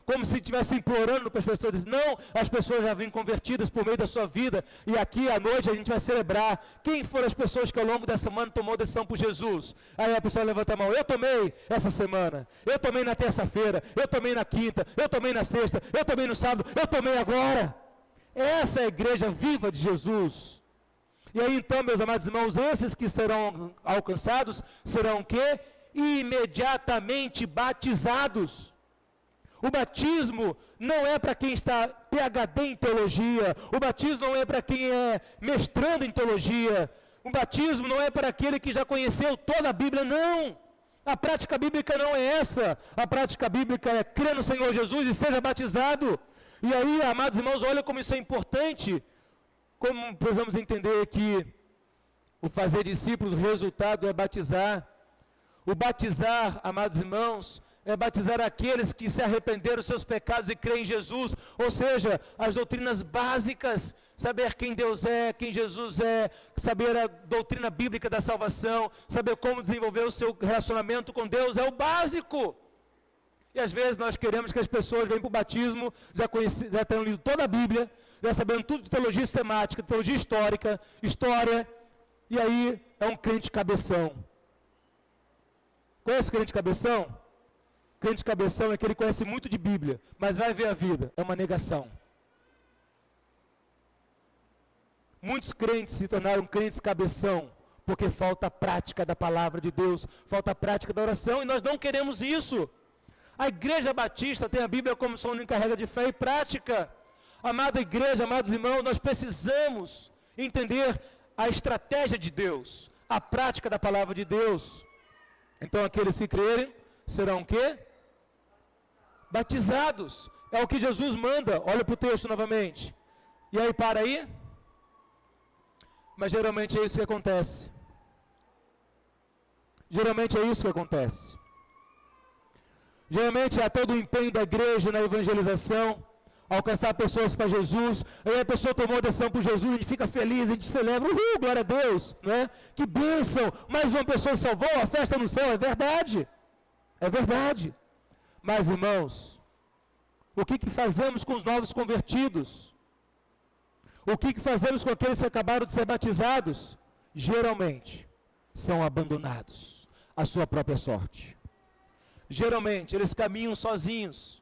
como se estivesse implorando para as pessoas. Não, as pessoas já vêm convertidas por meio da sua vida, e aqui à noite a gente vai celebrar quem foram as pessoas que ao longo da semana tomou decisão por Jesus. Aí a pessoa levanta a mão: eu tomei essa semana, eu tomei na terça-feira, eu tomei na quinta, eu tomei na sexta, eu tomei no sábado, eu tomei agora. Essa é a igreja viva de Jesus. E aí então, meus amados irmãos, esses que serão alcançados serão o quê? Imediatamente batizados. O batismo não é para quem está PhD em teologia, o batismo não é para quem é mestrando em teologia, o batismo não é para aquele que já conheceu toda a Bíblia, não. A prática bíblica não é essa. A prática bíblica é crer no Senhor Jesus e seja batizado. E aí, amados irmãos, olha como isso é importante, como precisamos entender que o fazer discípulos, o resultado é batizar. O batizar, amados irmãos, é batizar aqueles que se arrependeram dos seus pecados e creem em Jesus, ou seja, as doutrinas básicas, saber quem Deus é, quem Jesus é, saber a doutrina bíblica da salvação, saber como desenvolver o seu relacionamento com Deus, é o básico. E às vezes nós queremos que as pessoas venham para o batismo, já tenham lido toda a Bíblia, já sabendo tudo de teologia sistemática, teologia histórica, história, e aí é um crente cabeção. Conhece o crente cabeção? Crente cabeção é que ele conhece muito de Bíblia, mas vai ver a vida, é uma negação. Muitos crentes se tornaram crentes cabeção, porque falta a prática da palavra de Deus, falta a prática da oração, e nós não queremos isso. A Igreja Batista tem a Bíblia como sua única regra de fé e prática. Amada igreja, amados irmãos, nós precisamos entender a estratégia de Deus, a prática da palavra de Deus. Então aqueles que crerem serão o quê? Batizados. É o que Jesus manda. Olha para o texto novamente. E aí, para aí? Mas geralmente é isso que acontece. Geralmente é isso que acontece. Geralmente há todo o empenho da igreja na evangelização, alcançar pessoas para Jesus. Aí a pessoa tomou a decisão por Jesus, a gente fica feliz, a gente celebra, glória a Deus, né? Que bênção, mais uma pessoa se salvou, a festa no céu, é verdade. É verdade. Mas, irmãos, o que fazemos com os novos convertidos? O que fazemos com aqueles que acabaram de ser batizados? Geralmente, são abandonados à sua própria sorte. Geralmente, eles caminham sozinhos.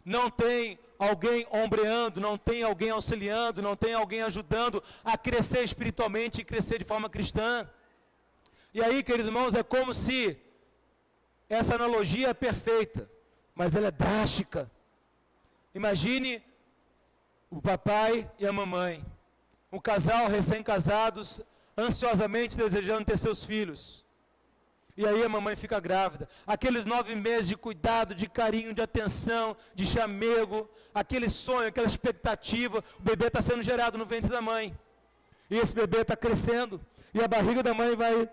Não tem alguém ombreando, não tem alguém auxiliando, não tem alguém ajudando a crescer espiritualmente e crescer de forma cristã. E aí, queridos irmãos, é como se essa analogia é perfeita, mas ela é drástica. Imagine o papai e a mamãe, um casal recém-casados, ansiosamente desejando ter seus filhos. E aí a mamãe fica grávida. Aqueles 9 meses de cuidado, de carinho, de atenção, de chamego, aquele sonho, aquela expectativa, o bebê está sendo gerado no ventre da mãe. E esse bebê está crescendo, e a barriga da mãe vai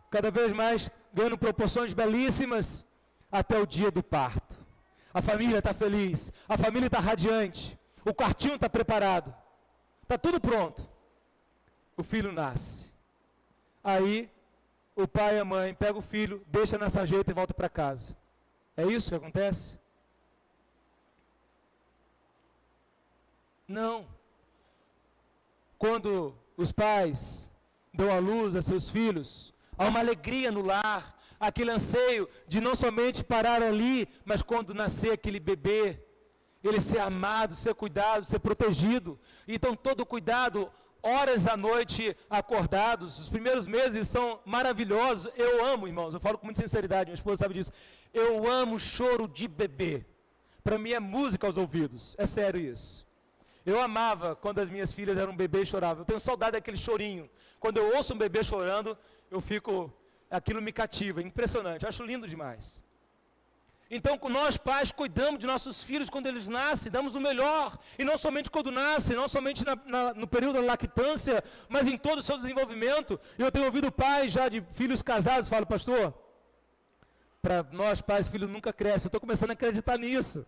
cada vez mais ganhando proporções belíssimas, até o dia do parto. A família está feliz, a família está radiante, o quartinho está preparado, está tudo pronto. O filho nasce. Aí, o pai e a mãe pegam o filho, deixa na sarjeta e volta para casa. É isso que acontece? Não. Quando os pais dão à luz a seus filhos, há uma alegria no lar, aquele anseio de não somente parar ali, mas quando nascer aquele bebê, ele ser amado, ser cuidado, ser protegido. Então todo cuidado horas à noite acordados. Os primeiros meses são maravilhosos. Eu amo, irmãos, eu falo com muita sinceridade, minha esposa sabe disso. Eu amo choro de bebê. Para mim é música aos ouvidos, é sério isso. Eu amava quando as minhas filhas eram bebê e choravam. Eu tenho saudade daquele chorinho. Quando eu ouço um bebê chorando, aquilo me cativa, é impressionante, eu acho lindo demais. Então, nós pais cuidamos de nossos filhos quando eles nascem, damos o melhor, e não somente quando nascem, não somente no período da lactância, mas em todo o seu desenvolvimento. Eu tenho ouvido pais já de filhos casados, falo, pastor, para nós pais, filho nunca cresce. Eu estou começando a acreditar nisso,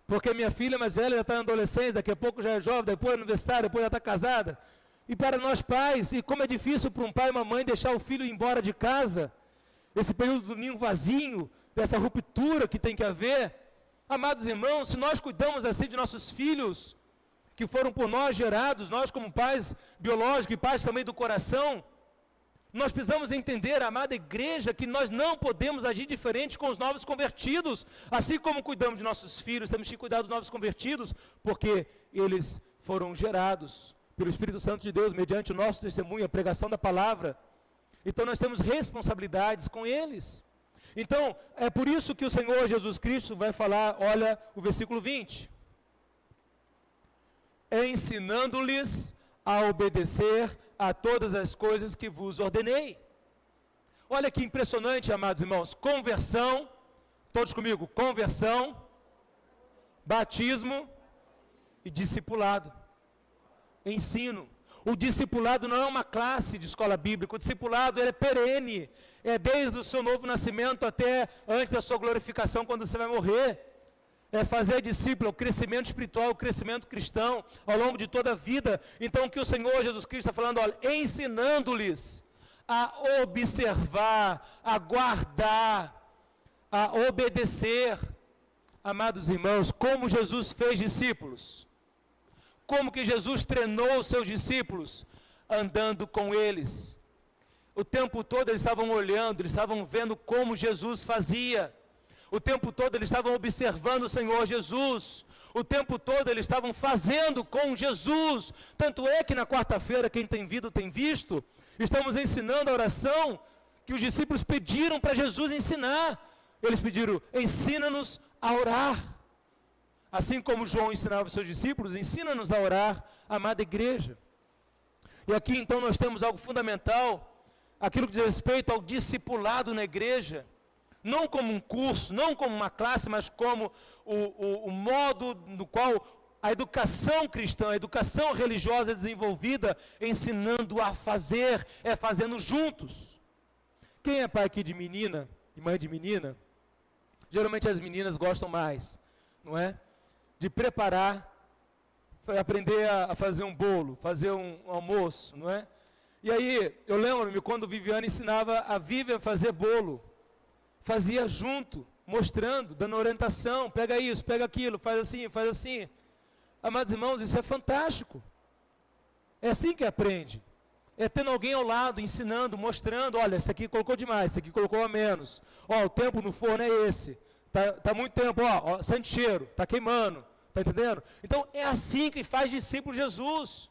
porque minha filha mais velha já está na adolescência, daqui a pouco já é jovem, depois é universitária, depois já está casada. E para nós pais, e como é difícil para um pai e uma mãe deixar o filho ir embora de casa, esse período do ninho vazio, dessa ruptura que tem que haver. Amados irmãos, se nós cuidamos assim de nossos filhos, que foram por nós gerados, nós como pais biológicos e pais também do coração, nós precisamos entender, amada igreja, que nós não podemos agir diferente com os novos convertidos. Assim como cuidamos de nossos filhos, temos que cuidar dos novos convertidos, porque eles foram gerados pelo Espírito Santo de Deus, mediante o nosso testemunho, a pregação da palavra. Então nós temos responsabilidades com eles. Então, é por isso que o Senhor Jesus Cristo vai falar, olha o versículo 20. Ensinando-lhes a obedecer a todas as coisas que vos ordenei. Olha que impressionante, amados irmãos. Conversão, todos comigo, conversão, batismo e discipulado. Ensino. O discipulado não é uma classe de escola bíblica, o discipulado ele é perene, é desde o seu novo nascimento até antes da sua glorificação, quando você vai morrer. É fazer discípulo, o crescimento espiritual, o crescimento cristão, ao longo de toda a vida. Então o que o Senhor Jesus Cristo está falando, olha, ensinando-lhes a observar, a guardar, a obedecer. Amados irmãos, como Jesus fez discípulos? Como que Jesus treinou os seus discípulos? Andando com eles. O tempo todo eles estavam olhando, eles estavam vendo como Jesus fazia. O tempo todo eles estavam observando o Senhor Jesus. O tempo todo eles estavam fazendo com Jesus. Tanto é que na quarta-feira, quem tem visto, estamos ensinando a oração que os discípulos pediram para Jesus ensinar. Eles pediram, ensina-nos a orar. Assim como João ensinava os seus discípulos, ensina-nos a orar, amada igreja. E aqui então nós temos algo fundamental, aquilo que diz respeito ao discipulado na igreja, não como um curso, não como uma classe, mas como o modo no qual a educação cristã, a educação religiosa é desenvolvida, ensinando a fazer, é fazendo juntos. Quem é pai aqui de menina e mãe de menina? Geralmente as meninas gostam mais, não é? De preparar, aprender a fazer um bolo, fazer um almoço, não é? E aí, eu lembro-me quando Viviane ensinava a Vivian a fazer bolo, fazia junto, mostrando, dando orientação, pega isso, pega aquilo, faz assim, faz assim. Amados irmãos, isso é fantástico. É assim que aprende. É tendo alguém ao lado, ensinando, mostrando, olha, esse aqui colocou demais, esse aqui colocou a menos. Ó, o tempo no forno é esse. Tá muito tempo, ó, sente cheiro, tá queimando, tá entendendo? Então, é assim que faz discípulo Jesus.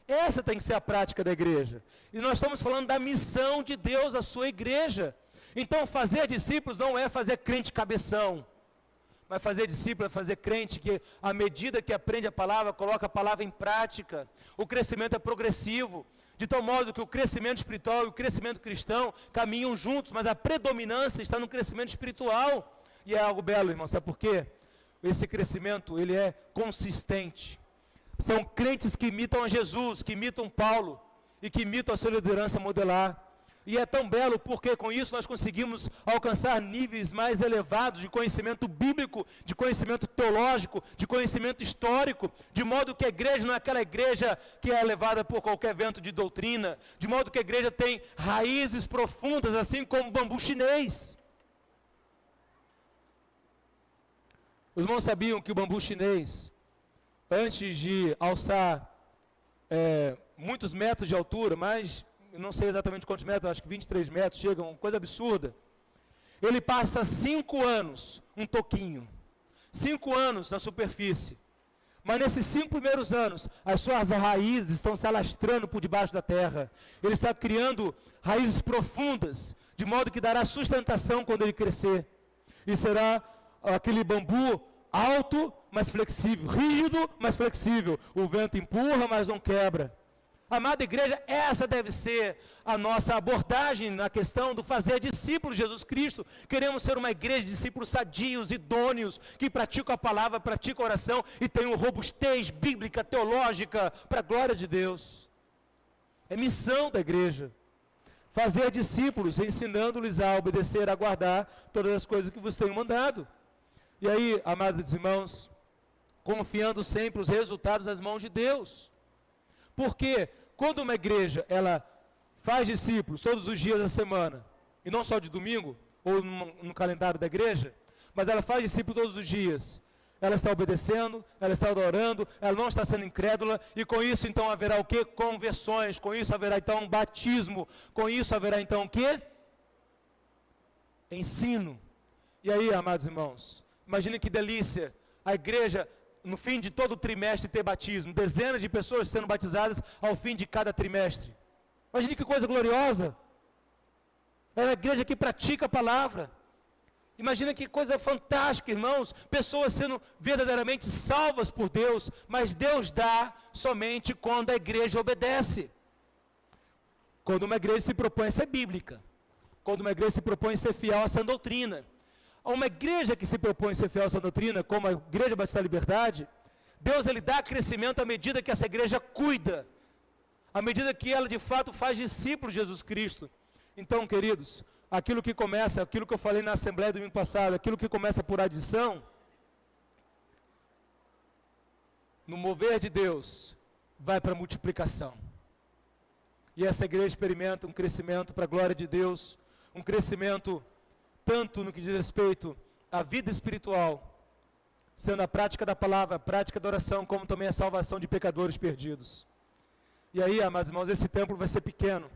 Essa tem que ser a prática da igreja. E nós estamos falando da missão de Deus à sua igreja. Então, fazer discípulos não é fazer crente cabeção. Mas fazer discípulo é fazer crente que, à medida que aprende a palavra, coloca a palavra em prática. O crescimento é progressivo. De tal modo que o crescimento espiritual e o crescimento cristão caminham juntos, mas a predominância está no crescimento espiritual. E é algo belo, irmão, sabe por quê? Esse crescimento, ele é consistente. São crentes que imitam a Jesus, que imitam Paulo, e que imitam a sua liderança modelar. E é tão belo porque com isso nós conseguimos alcançar níveis mais elevados de conhecimento bíblico, de conhecimento teológico, de conhecimento histórico, de modo que a igreja não é aquela igreja que é levada por qualquer vento de doutrina, de modo que a igreja tem raízes profundas, assim como o bambu chinês. Os irmãos sabiam que o bambu chinês, antes de alçar muitos metros de altura, mas eu não sei exatamente quantos metros, acho que 23 metros, chega, uma coisa absurda. Ele passa 5 anos, um toquinho, 5 anos na superfície, Mas nesses 5 primeiros anos, as suas raízes estão se alastrando por debaixo da terra. Ele está criando raízes profundas, de modo que dará sustentação quando ele crescer. E será aquele bambu alto, mas flexível, rígido, mas flexível. O vento empurra, mas não quebra. Amada igreja, essa deve ser a nossa abordagem na questão do fazer discípulos de Jesus Cristo. Queremos ser uma igreja de discípulos sadios, idôneos, que praticam a palavra, praticam a oração e tenham robustez bíblica, teológica, para a glória de Deus. É missão da igreja. Fazer discípulos, ensinando-lhes a obedecer, a guardar todas as coisas que vos tenho mandado. E aí, amados irmãos, confiando sempre os resultados nas mãos de Deus. Porque quando uma igreja, ela faz discípulos todos os dias da semana, e não só de domingo, ou no calendário da igreja, mas ela faz discípulos todos os dias, ela está obedecendo, ela está adorando, ela não está sendo incrédula, e com isso então haverá o quê? Conversões, com isso haverá então um batismo, com isso haverá então o quê? Ensino. E aí, amados irmãos, imagine que delícia, a igreja, no fim de todo o trimestre, ter batismo, dezenas de pessoas sendo batizadas ao fim de cada trimestre. Imagine que coisa gloriosa. É a igreja que pratica a palavra. Imagina que coisa fantástica, irmãos, pessoas sendo verdadeiramente salvas por Deus, mas Deus dá somente quando a igreja obedece. Quando uma igreja se propõe a ser bíblica, quando uma igreja se propõe a ser fiel a essa doutrina. Uma igreja que se propõe a ser fiel a essa doutrina, como a Igreja Batista da Liberdade, Deus ele dá crescimento à medida que essa igreja cuida, à medida que ela de fato faz discípulos de Jesus Cristo. Então, queridos, aquilo que começa, aquilo que eu falei na Assembleia do domingo passado, aquilo que começa por adição, no mover de Deus, vai para a multiplicação. E essa igreja experimenta um crescimento para a glória de Deus, um crescimento tanto no que diz respeito à vida espiritual, sendo a prática da palavra, a prática da oração, como também a salvação de pecadores perdidos. E aí, amados irmãos, esse templo vai ser pequeno.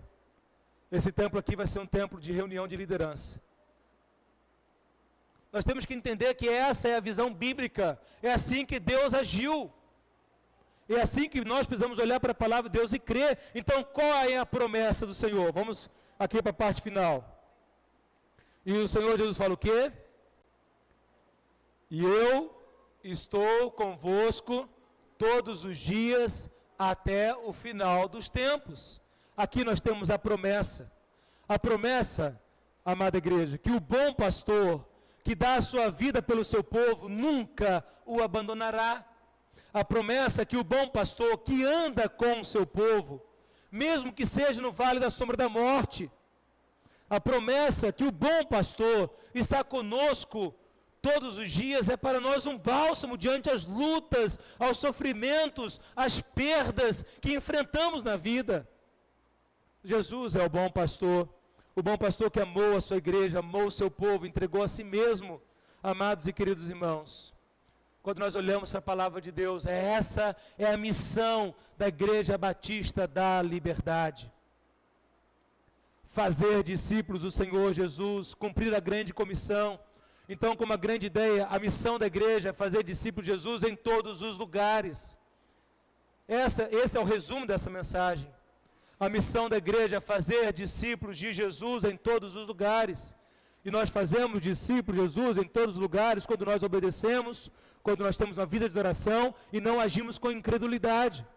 Esse templo aqui vai ser um templo de reunião de liderança. Nós temos que entender que essa é a visão bíblica, é assim que Deus agiu. É assim que nós precisamos olhar para a palavra de Deus e crer. Então, qual é a promessa do Senhor? Vamos aqui para a parte final. E o Senhor Jesus fala o quê? E eu estou convosco todos os dias até o final dos tempos. Aqui nós temos a promessa, amada igreja, que o bom pastor, que dá a sua vida pelo seu povo, nunca o abandonará. A promessa que o bom pastor, que anda com o seu povo, mesmo que seja no vale da sombra da morte, a promessa que o bom pastor está conosco todos os dias é para nós um bálsamo diante as lutas, aos sofrimentos, às perdas que enfrentamos na vida. Jesus é o bom pastor que amou a sua igreja, amou o seu povo, entregou a si mesmo, amados e queridos irmãos. Quando nós olhamos para a palavra de Deus, essa é a missão da Igreja Batista da Liberdade. Fazer discípulos do Senhor Jesus, cumprir a grande comissão. Então, como a grande ideia, a missão da igreja é fazer discípulos de Jesus em todos os lugares. Esse é o resumo dessa mensagem. A missão da igreja é fazer discípulos de Jesus em todos os lugares. E nós fazemos discípulos de Jesus em todos os lugares quando nós obedecemos, quando nós temos uma vida de oração e não agimos com incredulidade.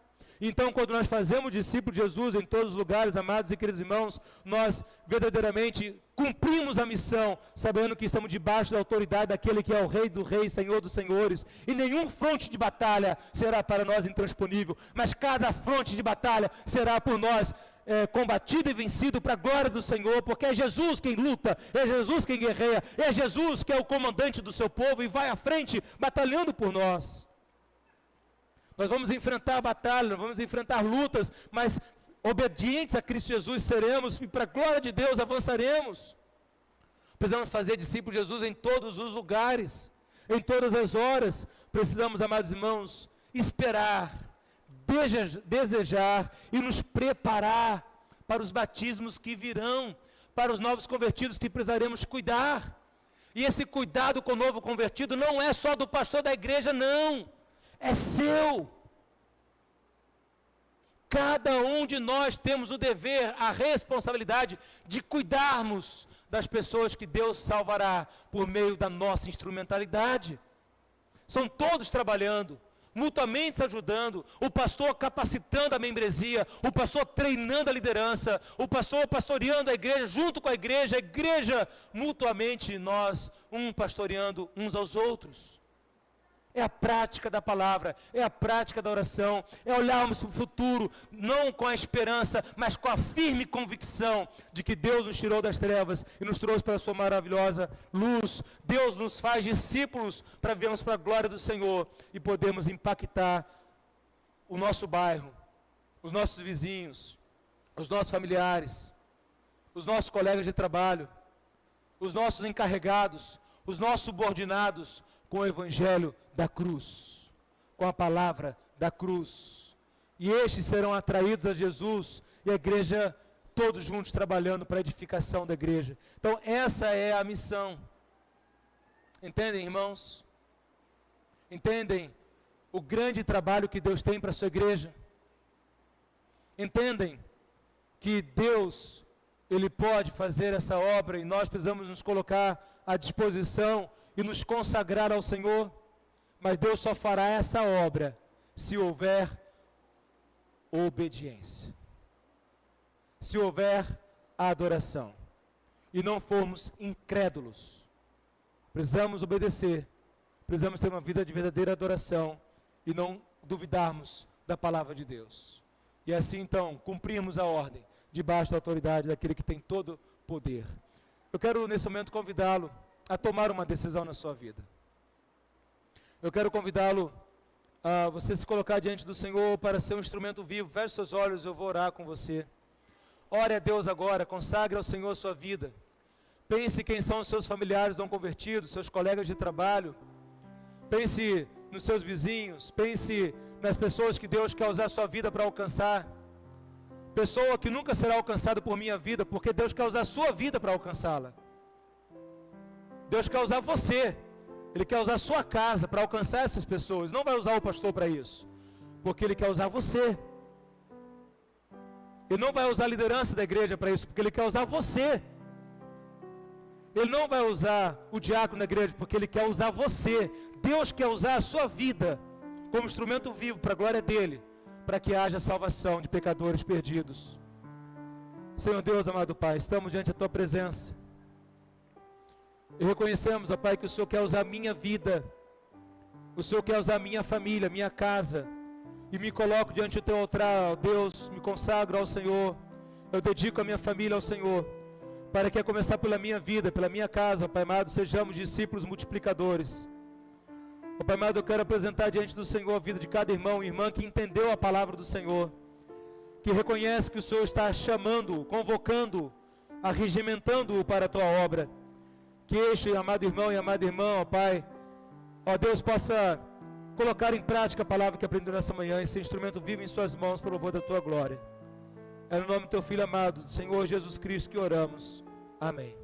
Então, quando nós fazemos discípulos de Jesus em todos os lugares, amados e queridos irmãos, nós verdadeiramente cumprimos a missão, sabendo que estamos debaixo da autoridade daquele que é o Rei dos Reis, Senhor dos Senhores, e nenhum fronte de batalha será para nós intransponível, mas cada fronte de batalha será por nós combatido e vencido para a glória do Senhor, porque é Jesus quem luta, é Jesus quem guerreia, é Jesus que é o comandante do seu povo e vai à frente batalhando por nós. Nós vamos enfrentar batalhas, nós vamos enfrentar lutas, mas obedientes a Cristo Jesus seremos e para a glória de Deus avançaremos. Precisamos fazer discípulos de Jesus em todos os lugares, em todas as horas. Precisamos, amados irmãos, esperar, desejar e nos preparar para os batismos que virão, para os novos convertidos que precisaremos cuidar. E esse cuidado com o novo convertido não é só do pastor da igreja, não. é seu. Cada um de nós temos o dever, a responsabilidade de cuidarmos das pessoas que Deus salvará por meio da nossa instrumentalidade. São todos trabalhando, mutuamente se ajudando, o pastor capacitando a membresia, o pastor treinando a liderança, o pastor pastoreando a igreja junto com a igreja mutuamente, nós, pastoreando uns aos outros. É a prática da palavra, é a prática da oração, é olharmos para o futuro, não com a esperança, mas com a firme convicção de que Deus nos tirou das trevas e nos trouxe para a sua maravilhosa luz. Deus nos faz discípulos para vivermos para a glória do Senhor e podermos impactar o nosso bairro, os nossos vizinhos, os nossos familiares, os nossos colegas de trabalho, os nossos encarregados, os nossos subordinados, com o evangelho da cruz, com a palavra da cruz. E estes serão atraídos a Jesus e a igreja, todos juntos trabalhando para a edificação da igreja. Então essa é a missão. Entendem, irmãos? Entendem o grande trabalho que Deus tem para a sua igreja? Entendem que Deus, Ele pode fazer essa obra e nós precisamos nos colocar à disposição e nos consagrar ao Senhor, mas Deus só fará essa obra se houver obediência, se houver adoração, e não formos incrédulos. Precisamos obedecer, precisamos ter uma vida de verdadeira adoração, e não duvidarmos da palavra de Deus, e assim então, cumprirmos a ordem, debaixo da autoridade daquele que tem todo poder. Eu quero nesse momento convidá-lo a tomar uma decisão na sua vida. Eu quero convidá-lo a você se colocar diante do Senhor para ser um instrumento vivo. Feche seus olhos, eu vou orar com você. Ore a Deus agora, consagre ao Senhor a sua vida. Pense quem são os seus familiares não convertidos, seus colegas de trabalho. Pense nos seus vizinhos, pense nas pessoas que Deus quer usar a sua vida para alcançar. Pessoa que nunca será alcançada por minha vida, porque Deus quer usar a sua vida para alcançá-la. Deus quer usar você, Ele quer usar a sua casa para alcançar essas pessoas. Não vai usar o pastor para isso, porque Ele quer usar você. Ele não vai usar a liderança da igreja para isso, porque Ele quer usar você. Ele não vai usar o diácono da igreja, porque Ele quer usar você. Deus quer usar a sua vida como instrumento vivo para a glória dEle, para que haja salvação de pecadores perdidos. Senhor Deus, amado Pai, estamos diante da Tua presença. E reconhecemos, ó Pai, que o Senhor quer usar a minha vida, o Senhor quer usar a minha família, minha casa, e me coloco diante do Teu altar, ó Deus, me consagro ao Senhor, eu dedico a minha família ao Senhor, para que a começar pela minha vida, pela minha casa, ó Pai amado, sejamos discípulos multiplicadores. Ó Pai amado, eu quero apresentar diante do Senhor a vida de cada irmão e irmã que entendeu a palavra do Senhor, que reconhece que o Senhor está chamando, convocando, arregimentando-o para a Tua obra. Que este amado irmão e amada irmã, ó Pai, ó Deus, possa colocar em prática a palavra que aprendeu nessa manhã, esse instrumento vivo em suas mãos para o louvor da Tua glória. É no nome do Teu Filho amado, Senhor Jesus Cristo, que oramos. Amém.